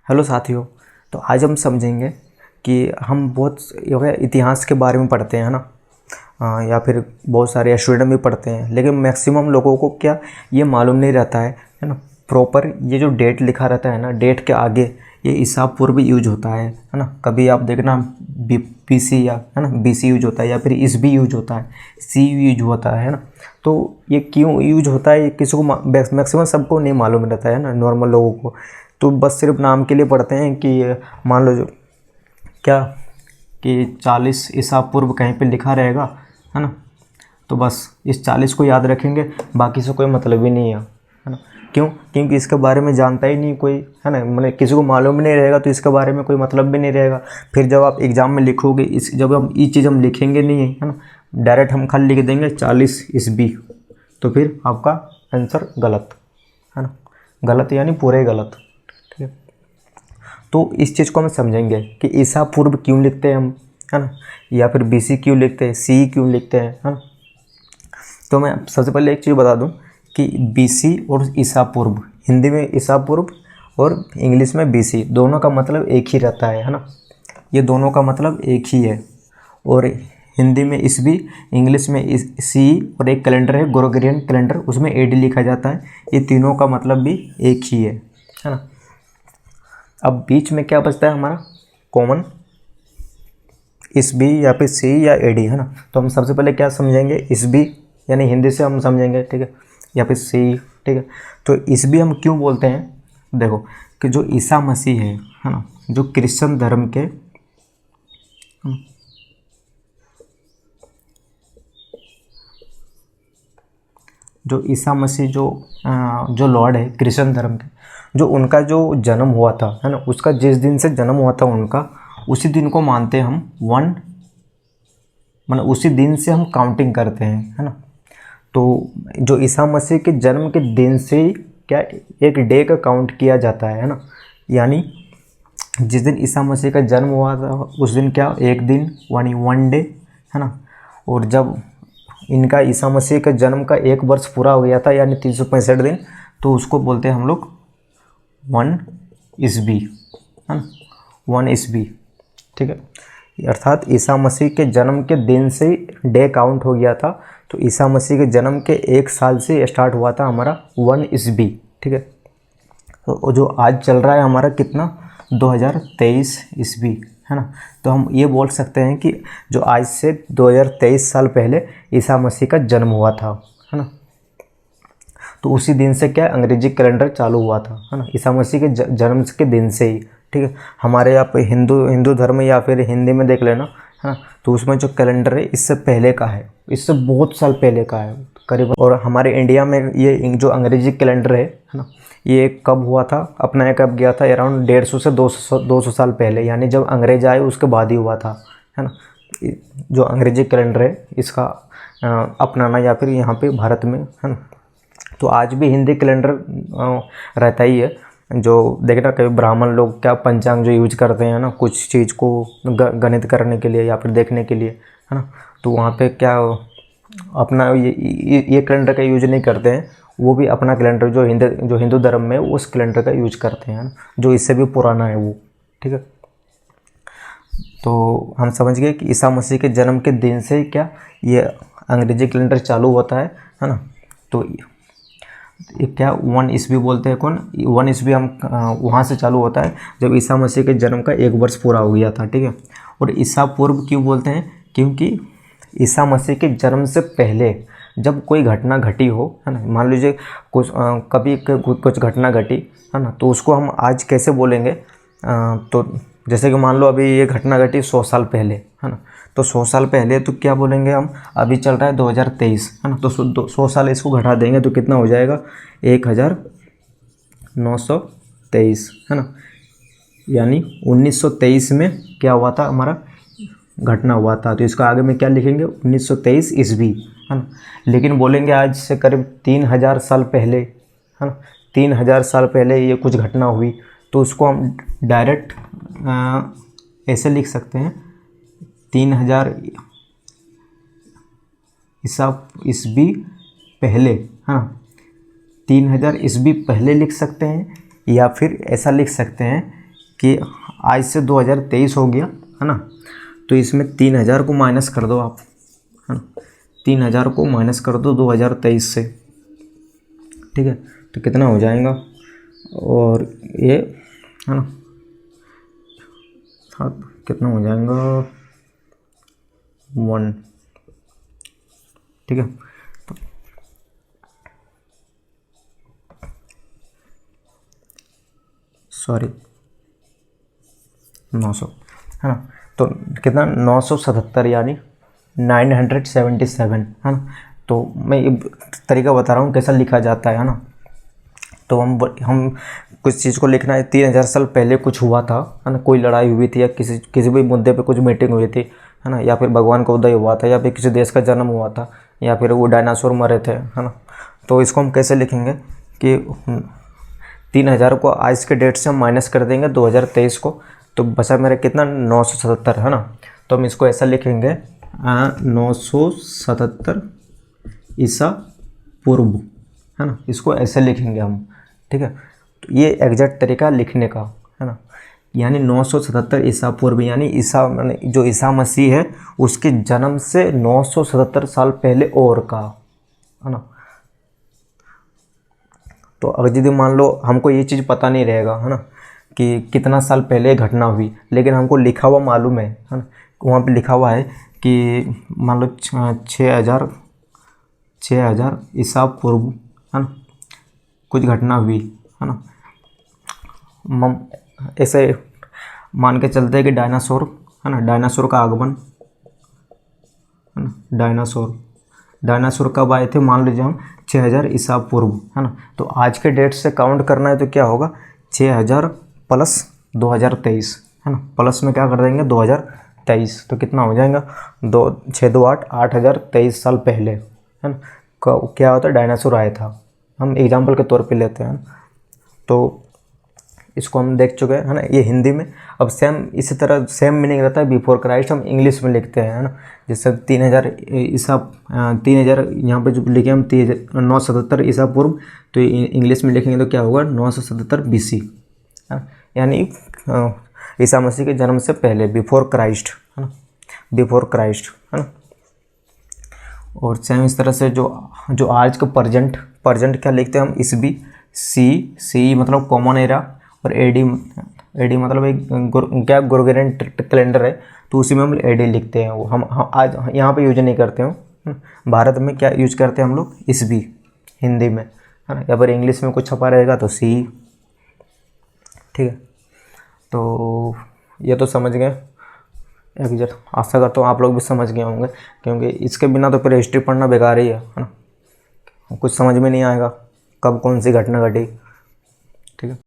Hello साथियों। तो आज हम समझेंगे कि हम बहुत इतिहास के बारे में पढ़ते हैं, है ना। या फिर बहुत सारे स्टूडेंट भी पढ़ते हैं, लेकिन मैक्सिमम लोगों को क्या ये मालूम नहीं रहता है ना। प्रॉपर ये जो डेट लिखा रहता है ना, डेट के आगे ये ईसा पूर्व यूज होता है ना। कभी आप देखना BC या है ना BC यूज होता है, या फिर ईसवी यूज होता है, सी यूज होता है ना। तो ये क्यों यूज होता है, किसी को मैक्सिमम सबको नहीं मालूम रहता है ना, नॉर्मल लोगों को। तो बस सिर्फ नाम के लिए पढ़ते हैं कि मान लो जो क्या कि 40 ईसा पूर्व कहीं पे लिखा रहेगा, है ना। तो बस इस 40 को याद रखेंगे, बाकी से कोई मतलब ही नहीं है ना। क्यों? क्योंकि इसके बारे में जानता ही नहीं कोई, है ना। मतलब किसी को मालूम ही नहीं रहेगा तो इसके बारे में कोई मतलब भी नहीं रहेगा। फिर जब आप एग्ज़ाम में लिखोगे, जब हम ये चीज़ हम लिखेंगे नहीं है ना, डायरेक्ट हम खाली लिख देंगे 40 ईस्वी, तो फिर आपका आंसर गलत, है ना। गलत यानी पूरे गलत, ठीक है। तो इस चीज़ को हम समझेंगे कि ईसा पूर्व क्यों लिखते हैं हम, है ना, या फिर BC क्यों लिखते हैं, C क्यों लिखते हैं, है ना। तो मैं सबसे पहले एक चीज़ बता दूं कि BC और ईसा पूर्व, हिंदी में ईसा पूर्व और इंग्लिश में BC, दोनों का मतलब एक ही रहता है ना। ये दोनों का मतलब एक ही है। और हिंदी में ईस्वी, इंग्लिश में C, और एक कैलेंडर है ग्रेगोरियन कैलेंडर, उसमें AD लिखा जाता है। ये तीनों का मतलब भी एक ही है ना। अब बीच में क्या बचता है हमारा कॉमन, ईस्वी या फिर C या AD, है ना। तो हम सबसे पहले क्या समझेंगे, ईस्वी यानी हिंदी से हम समझेंगे, ठीक है, या फिर C, ठीक है। तो ईस्वी हम क्यों बोलते हैं, देखो कि जो ईसा मसीह है ना, जो क्रिश्चियन धर्म के जो ईसा मसीह जो लॉर्ड है क्रिश्चियन धर्म के, जो उनका जो जन्म हुआ था, है ना, उसका जिस दिन से जन्म हुआ था उनका, उसी दिन को मानते हैं हम वन, मतलब उसी दिन से हम काउंटिंग करते हैं, है ना। तो जो ईसा मसीह के जन्म के दिन से ही क्या एक डे का काउंट किया जाता है ना। यानी जिस दिन ईसा मसीह का जन्म हुआ था उस दिन क्या एक दिन यानी वन डे, है ना। और जब इनका ईसा मसीह के जन्म का 1 वर्ष पूरा हो गया था यानी 365 दिन, तो उसको बोलते हैं हम लोग वन ईस्वी, है ना, वन ईस्वी, ठीक है। अर्थात ईसा मसीह के जन्म के दिन से डे काउंट हो गया था। तो ईसा मसीह के जन्म के 1 साल से स्टार्ट हुआ था हमारा वन ईस्वी, ठीक है। तो जो आज चल रहा है हमारा कितना 2023 ईस्वी, है ना। तो हम ये बोल सकते हैं कि जो आज से 2023 साल पहले ईसा मसीह का जन्म हुआ था, है ना। तो उसी दिन से क्या अंग्रेजी कैलेंडर चालू हुआ था, है ना, ईसा मसीह के जन्म के दिन से ही, ठीक है। हमारे यहाँ पे हिंदू धर्म या फिर हिंदी में देख लेना, है ना, तो उसमें जो कैलेंडर है इससे पहले का है, इससे बहुत साल पहले का है करीब। और हमारे इंडिया में ये जो अंग्रेजी कैलेंडर है ना, ये कब हुआ था, अपनाया कब गया था, अराउंड 150 से 200 साल पहले, यानी जब अंग्रेज आए उसके बाद ही हुआ था, है ना। जो अंग्रेजी कैलेंडर है इसका अपनाना या फिर यहाँ पे भारत में, है ना। तो आज भी हिंदी कैलेंडर रहता ही है। जो देखना कभी ब्राह्मण लोग क्या पंचांग जो यूज करते हैं ना, कुछ चीज़ को गणित करने के लिए या फिर देखने के लिए, है ना। तो वहाँ पे क्या अपना ये कैलेंडर का यूज नहीं करते हैं, वो भी अपना कैलेंडर जो हिंदू धर्म में उस कैलेंडर का यूज करते हैं ना, जो इससे भी पुराना है वो, ठीक है। तो हम समझ गए कि ईसा मसीह के जन्म के दिन से ही क्या ये अंग्रेजी कैलेंडर चालू होता है ना। तो ये क्या वन ईस्वी बोलते हैं, कौन वन ईस्वी हम वहाँ से चालू होता है जब ईसा मसीह के जन्म का 1 वर्ष पूरा हो गया था, ठीक है। और ईसा पूर्व क्यों बोलते हैं, क्योंकि ईसा मसीह के जन्म से पहले जब कोई घटना घटी हो, है ना, मान लीजिए कभी कुछ घटना घटी, है ना, तो उसको हम आज कैसे बोलेंगे। तो जैसे कि मान लो अभी ये घटना घटी 100 साल पहले, है ना, तो 100 साल पहले तो क्या बोलेंगे हम, अभी चल रहा है 2023, है ना, तो 100 साल इसको घटा देंगे तो कितना हो जाएगा 1923, है ना। यानी 1923 में क्या हुआ था हमारा घटना हुआ था, तो इसका आगे में क्या लिखेंगे 1923 ईस्वी, है ना। लेकिन बोलेंगे आज से करीब 3000 साल पहले, है ना, 3000 साल पहले ये कुछ घटना हुई, तो उसको हम डायरेक्ट ऐसे लिख सकते हैं 3000 ईस्वी पहले, है ना, 3000 ईस्वी पहले लिख सकते हैं, या फिर ऐसा लिख सकते हैं कि आज से 2023 हो गया है ना, तो इसमें 3000 को माइनस कर दो आप, है ना, 3000 को माइनस कर दो 2023 से, ठीक है, तो कितना हो जाएगा, और ये है ना, हाँ कितना हो जाएगा 1, ठीक है, तो सॉरी 900 है ना, तो कितना 977 यानी 977 है ना। तो मैं ये तरीका बता रहा हूँ कैसा लिखा जाता है ना। तो हम कुछ चीज़ को लिखना है, 3000 साल पहले कुछ हुआ था, है ना, कोई लड़ाई हुई थी या किसी भी मुद्दे पे कुछ मीटिंग हुई थी, है ना, या फिर भगवान का उदय हुआ था, या फिर किसी देश का जन्म हुआ था, या फिर वो डायनासोर मरे थे, है ना। तो इसको हम कैसे लिखेंगे कि 3000 को आज के डेट से हम माइनस कर देंगे 2023 को, तो बचा मेरा कितना 977, है ना। तो हम इसको ऐसा लिखेंगे 977 ईसा पूर्व, है ना, इसको ऐसे लिखेंगे हम, ठीक है। तो ये एग्जैक्ट तरीका लिखने का, है ना, यानी 977 ईसा पूर्व, यानी जो ईसा मसीह है उसके जन्म से 977 साल पहले और का, है ना। तो अगर यदि मान लो हमको ये चीज़ पता नहीं रहेगा, है ना, कि कितना साल पहले घटना हुई, लेकिन हमको लिखा हुआ मालूम है ना, वहाँ पे लिखा हुआ है कि मान लो 6000 ईसा पूर्व, है ना, कुछ घटना हुई, है ना, ऐसे मान के चलते हैं कि डायनासोर, है ना, डायनासोर का आगमन, है ना, डायनासोर कब आए थे, मान लीजिए हम 6000 ईसा पूर्व, है ना। तो आज के डेट से काउंट करना है तो क्या होगा 6000 प्लस 2023, है ना, प्लस में क्या कर देंगे 2023, तो कितना हो जाएगा 6 2 8 8023 साल पहले, है ना, क्या होता है डायनासोर आया था, हम एग्जाम्पल के तौर पे लेते हैं। तो इसको हम देख चुके हैं, है ना, ये हिंदी में। अब सेम इसी तरह सेम मीनिंग रहता है बिफोर क्राइस्ट, हम इंग्लिश में लिखते हैं, है ना, जैसे 3000 ईसा 3000 यहाँ पे जो लिखे हम 977 ईसा पूर्व, तो इंग्लिश में लिखेंगे तो क्या होगा 977 BC, यानी ईसा मसीह के जन्म से पहले, बिफोर क्राइस्ट, है ना, बिफोर क्राइस्ट, है ना। और सेम इस तरह से जो आज का प्रजेंट क्या लिखते हैं हम, इस भी सी मतलब कॉमन एरा, और एडी मतलब एक क्या ग्रेगोरियन कैलेंडर है, तो उसी में हम एडी लिखते हैं। वो हम आज यहाँ पे यूज नहीं करते हो, भारत में क्या यूज करते हैं हम लोग, इस भी हिंदी में, है ना, या फिर इंग्लिश में कुछ छपा रहेगा तो सी, ठीक है। तो ये तो समझ गए एग्जैक्ट, आशा करता हूँ आप लोग भी समझ गए होंगे, क्योंकि इसके बिना तो फिर हिस्ट्री पढ़ना बेकार ही है ना, कुछ समझ में नहीं आएगा कब कौन सी घटना घटी, ठीक है।